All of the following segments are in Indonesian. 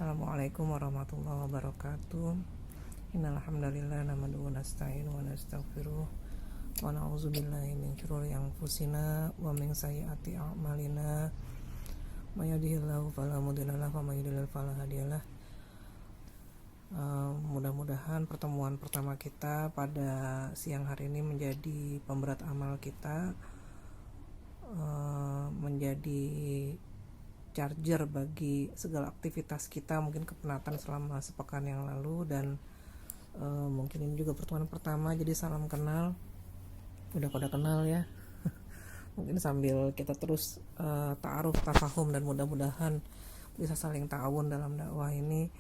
Assalamualaikum warahmatullahi wabarakatuh. Innal hamdalillah nahmaduhu wa nasta'inuhu wa nastaghfiruh wa na'udzubillahi min syururi anfusina wa min sayyiati a'malina. May yahdihillahu fala mudhilla lahu wa may yudhlil fala hadiyalah. Mudah-mudahan pertemuan pertama kita pada siang hari ini menjadi pemberat amal kita, menjadi charger bagi segala aktivitas kita, mungkin kepenatan selama sepekan yang lalu, dan mungkin ini juga pertemuan pertama, jadi salam kenal. Udah pada kenal ya. Mungkin sambil kita terus ta'aruf, tafahum, dan mudah-mudahan bisa saling ta'awun dalam dakwah ini.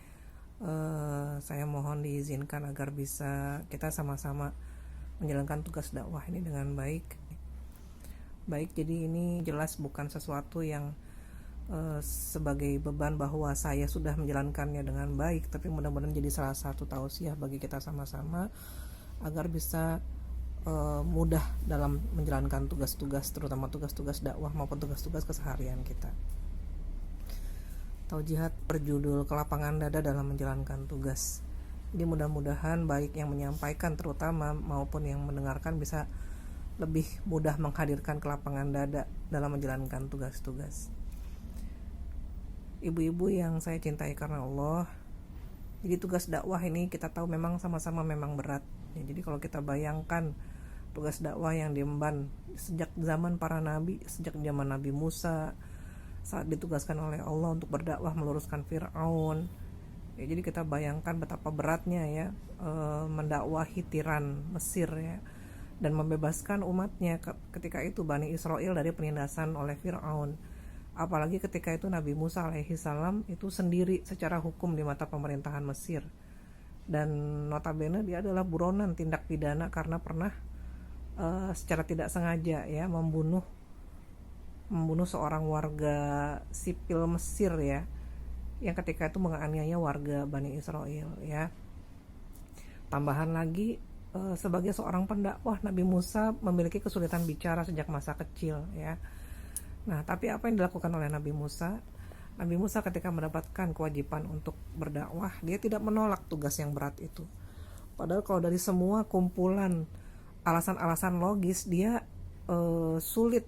Saya mohon diizinkan agar bisa kita sama-sama menjalankan tugas dakwah ini dengan baik. Jadi ini jelas bukan sesuatu yang sebagai beban bahwa saya sudah menjalankannya dengan baik, tapi mudah-mudahan jadi salah satu tausiah bagi kita sama-sama agar bisa mudah dalam menjalankan tugas-tugas, terutama tugas-tugas dakwah maupun tugas-tugas keseharian kita. Taujihat berjudul kelapangan dada dalam menjalankan tugas. Jadi mudah-mudahan baik yang menyampaikan terutama maupun yang mendengarkan bisa lebih mudah menghadirkan kelapangan dada dalam menjalankan tugas-tugas. Ibu-ibu yang saya cintai karena Allah, jadi tugas dakwah ini kita tahu memang sama-sama memang berat ya. Jadi kalau kita bayangkan tugas dakwah yang diemban sejak zaman para nabi, sejak zaman Nabi Musa saat ditugaskan oleh Allah untuk berdakwah meluruskan Fir'aun ya, jadi kita bayangkan betapa beratnya ya mendakwahi tiran Mesir ya, dan membebaskan umatnya ketika itu Bani Israel dari penindasan oleh Fir'aun. Apalagi ketika itu Nabi Musa alaihissalam itu sendiri secara hukum di mata pemerintahan Mesir, dan notabene dia adalah buronan tindak pidana karena pernah secara tidak sengaja ya membunuh seorang warga sipil Mesir ya, yang ketika itu menganiaya warga Bani Israel ya. Tambahan lagi sebagai seorang pendakwah, Nabi Musa memiliki kesulitan bicara sejak masa kecil ya. Nah, tapi apa yang dilakukan oleh Nabi Musa? Nabi Musa ketika mendapatkan kewajiban untuk berdakwah, dia tidak menolak tugas yang berat itu. Padahal kalau dari semua kumpulan alasan-alasan logis, dia sulit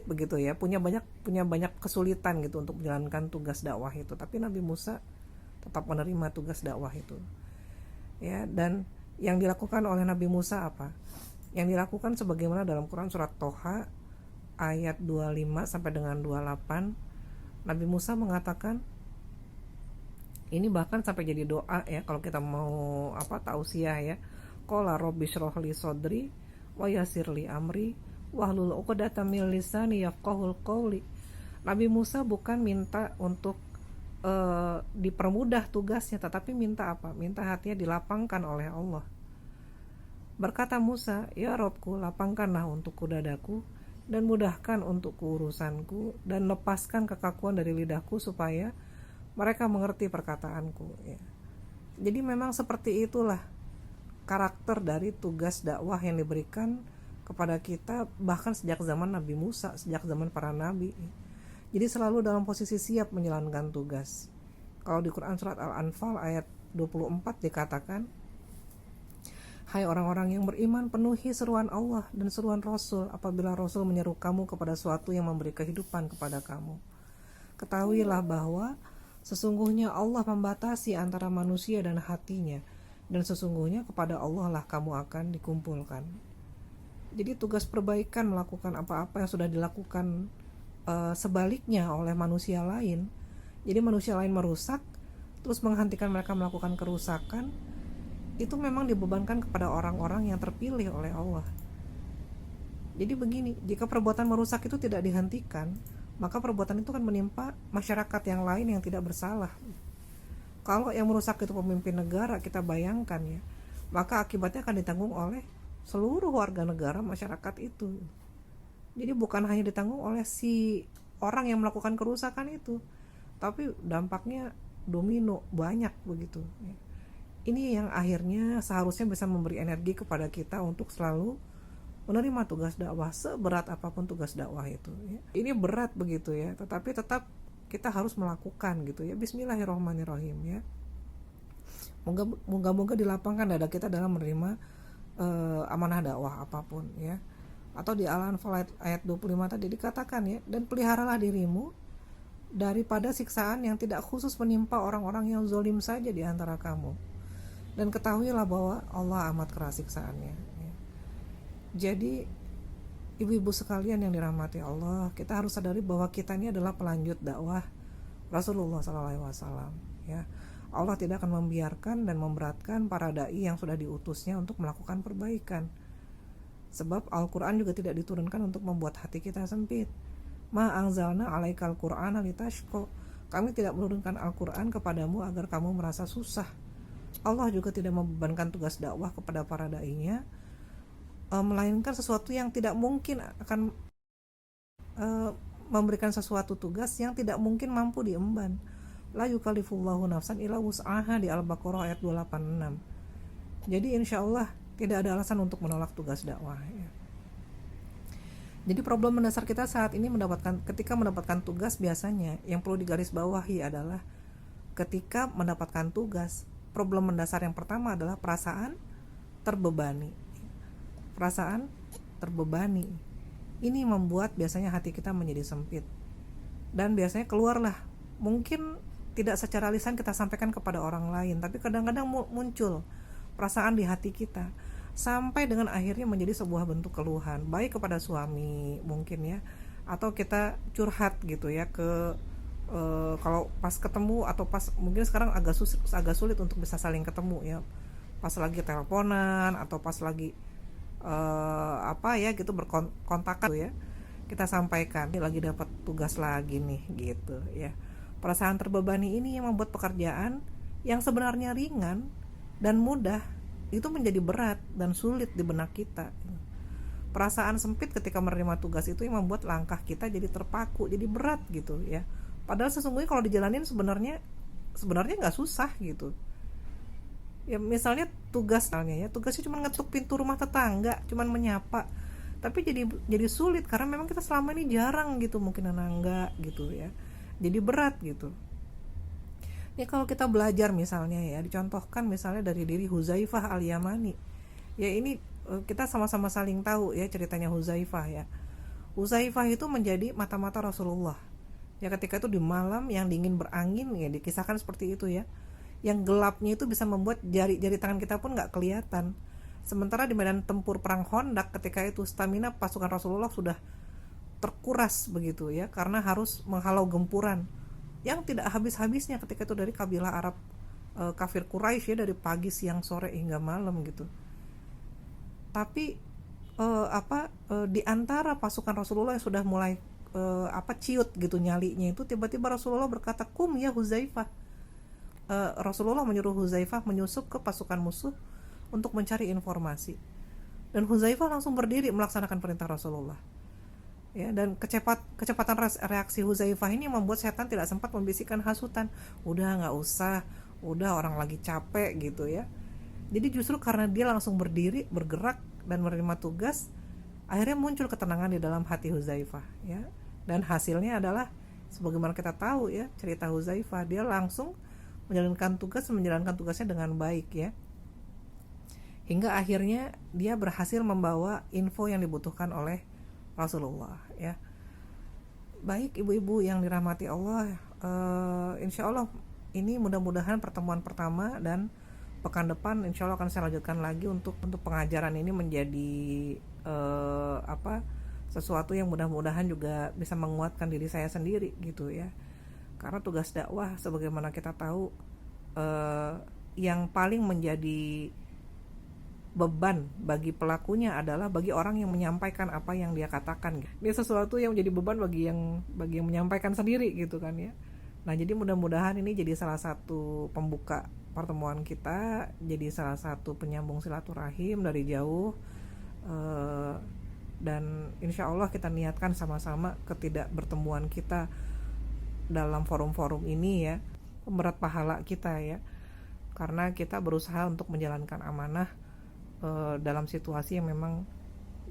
begitu ya, punya banyak kesulitan gitu untuk menjalankan tugas dakwah itu. Tapi Nabi Musa tetap menerima tugas dakwah itu. Ya, dan yang dilakukan oleh Nabi Musa apa? Yang dilakukan sebagaimana dalam Quran surat Toha ayat 25 sampai dengan 28, Nabi Musa mengatakan, ini bahkan sampai jadi doa ya kalau kita mau tausiah ya. Qala rabbi shrah li sadri wa yassir li amri wahlul 'uqdatam min lisani yafqahul qawli. Nabi Musa bukan minta untuk dipermudah tugasnya, tetapi minta apa? Minta hatinya dilapangkan oleh Allah. Berkata Musa, ya Robku, lapangkanlah untukku dadaku dan mudahkan untuk urusanku, dan lepaskan kekakuan dari lidahku supaya mereka mengerti perkataanku ya. Jadi memang seperti itulah karakter dari tugas dakwah yang diberikan kepada kita bahkan sejak zaman Nabi Musa, sejak zaman para nabi. Jadi selalu dalam posisi siap menjalankan tugas. Kalau di Quran surat Al-Anfal ayat 24 dikatakan, hai orang-orang yang beriman, penuhi seruan Allah dan seruan Rasul apabila Rasul menyeru kamu kepada suatu yang memberi kehidupan kepada kamu. Ketahuilah bahwa sesungguhnya Allah membatasi antara manusia dan hatinya, dan sesungguhnya kepada Allah lah kamu akan dikumpulkan. Jadi tugas perbaikan, melakukan apa-apa yang sudah dilakukan sebaliknya oleh manusia lain. Jadi manusia lain merusak, terus menghentikan mereka melakukan kerusakan, itu memang dibebankan kepada orang-orang yang terpilih oleh Allah. Jadi begini, jika perbuatan merusak itu tidak dihentikan, maka perbuatan itu akan menimpa masyarakat yang lain yang tidak bersalah. Kalau yang merusak itu pemimpin negara, kita bayangkan ya, maka akibatnya akan ditanggung oleh seluruh warga negara masyarakat itu. Jadi bukan hanya ditanggung oleh si orang yang melakukan kerusakan itu, tapi dampaknya domino banyak begitu ya. Ini yang akhirnya seharusnya bisa memberi energi kepada kita untuk selalu menerima tugas dakwah seberat apapun tugas dakwah itu ya. Ini berat begitu ya, tetapi tetap kita harus melakukan gitu ya. Bismillahirrahmanirrahim ya. Moga-moga dilapangkan dada kita dalam menerima amanah dakwah apapun ya. Atau di Al-Anfal ayat 25 tadi dikatakan ya, dan peliharalah dirimu daripada siksaan yang tidak khusus menimpa orang-orang yang zalim saja di antara kamu, dan ketahuilah bahwa Allah amat keras siksaannya ya. Jadi ibu-ibu sekalian yang dirahmati Allah, kita harus sadari bahwa kita ini adalah pelanjut dakwah Rasulullah SAW ya. Allah tidak akan membiarkan dan memberatkan para dai yang sudah diutusnya untuk melakukan perbaikan. Sebab Al-Quran juga tidak diturunkan untuk membuat hati kita sempit. Ma anzalna alaikal Qur'ana litashqa. Kami tidak menurunkan Al-Quran kepadamu agar kamu merasa susah. Allah juga tidak membebankan tugas dakwah kepada para dai-Nya, melainkan sesuatu yang tidak mungkin akan memberikan sesuatu tugas yang tidak mungkin mampu diemban. La yukallifullahu nafsan illa wus'aha di Al-Baqarah ayat 286. Jadi insya Allah tidak ada alasan untuk menolak tugas dakwah ya. Jadi problem mendasar kita saat ini ketika mendapatkan tugas, biasanya yang perlu digarisbawahi adalah ketika mendapatkan tugas, problem mendasar yang pertama adalah perasaan terbebani. Perasaan terbebani ini membuat biasanya hati kita menjadi sempit, dan biasanya keluarlah, mungkin tidak secara lisan kita sampaikan kepada orang lain, tapi kadang-kadang muncul perasaan di hati kita sampai dengan akhirnya menjadi sebuah bentuk keluhan, baik kepada suami mungkin ya, atau kita curhat gitu ya ke kalau pas ketemu, atau pas mungkin sekarang agak sulit untuk bisa saling ketemu ya, pas lagi teleponan atau pas lagi gitu berkontak ya, kita sampaikan ini lagi dapat tugas lagi nih gitu ya. Perasaan terbebani ini yang membuat pekerjaan yang sebenarnya ringan dan mudah itu menjadi berat dan sulit di benak kita. Perasaan sempit ketika menerima tugas itu yang membuat langkah kita jadi terpaku, jadi berat gitu ya. Padahal sesungguhnya kalau dijalanin sebenarnya nggak susah gitu. Ya misalnya tugasnya cuma ngetuk pintu rumah tetangga, cuma menyapa, tapi jadi sulit karena memang kita selama ini jarang gitu, mungkin enggak gitu ya. Jadi berat gitu. Ya kalau kita belajar misalnya ya, dicontohkan misalnya dari diri Huzaifah al-Yamani. Ya ini kita sama-sama saling tahu ya ceritanya Huzaifah ya. Huzaifah itu menjadi mata-mata Rasulullah. Ya ketika itu di malam yang dingin berangin ya, dikisahkan seperti itu ya. Yang gelapnya itu bisa membuat jari tangan kita pun nggak kelihatan. Sementara di medan tempur perang Khandaq ketika itu stamina pasukan Rasulullah sudah terkuras begitu ya, karena harus menghalau gempuran yang tidak habis-habisnya ketika itu dari kabilah Arab kafir Quraisy ya, dari pagi, siang, sore hingga malam gitu. Tapi di antara pasukan Rasulullah yang sudah mulai ciut gitu nyalinya itu, tiba-tiba Rasulullah berkata, "Kum ya Huzaifah." Rasulullah menyuruh Huzaifah menyusup ke pasukan musuh untuk mencari informasi. Dan Huzaifah langsung berdiri melaksanakan perintah Rasulullah. Ya, dan kecepatan reaksi Huzaifah ini membuat setan tidak sempat membisikkan hasutan, udah nggak usah, udah orang lagi capek gitu ya. Jadi justru karena dia langsung berdiri, bergerak dan menerima tugas, akhirnya muncul ketenangan di dalam hati Huzaifah ya. Dan hasilnya adalah sebagaimana kita tahu ya cerita Huzaifah, dia langsung menjalankan tugasnya dengan baik ya, hingga akhirnya dia berhasil membawa info yang dibutuhkan oleh Rasulullah ya. Baik ibu-ibu yang dirahmati Allah, insya Allah ini mudah-mudahan pertemuan pertama, dan pekan depan insya Allah akan saya lanjutkan lagi untuk pengajaran ini menjadi sesuatu yang mudah-mudahan juga bisa menguatkan diri saya sendiri gitu ya. Karena tugas dakwah sebagaimana kita tahu yang paling menjadi beban bagi pelakunya adalah bagi orang yang menyampaikan apa yang dia katakan. Ini sesuatu yang menjadi beban bagi yang menyampaikan sendiri gitu kan ya. Nah jadi mudah-mudahan ini jadi salah satu pembuka pertemuan kita, jadi salah satu penyambung silaturahim dari jauh, dan insya Allah kita niatkan sama-sama ketidakbertemuan kita dalam forum-forum ini ya, pemberat pahala kita ya, karena kita berusaha untuk menjalankan amanah dalam situasi yang memang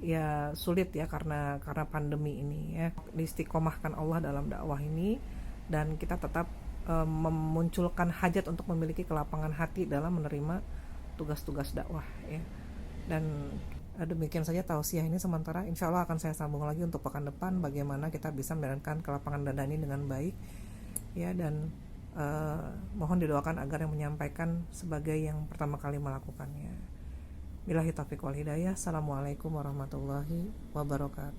ya sulit ya, karena pandemi ini ya. Diistiqomahkan Allah dalam dakwah ini, dan kita tetap memunculkan hajat untuk memiliki kelapangan hati dalam menerima tugas-tugas dakwah ya. Dan demikian saja tausiah ini sementara. Insya Allah akan saya sambung lagi untuk pekan depan bagaimana kita bisa menjalankan kelapangan dada ini dengan baik ya. Dan mohon didoakan agar yang menyampaikan sebagai yang pertama kali melakukannya. Billahi taufiq wal hidayah. Assalamualaikum warahmatullahi wabarakatuh.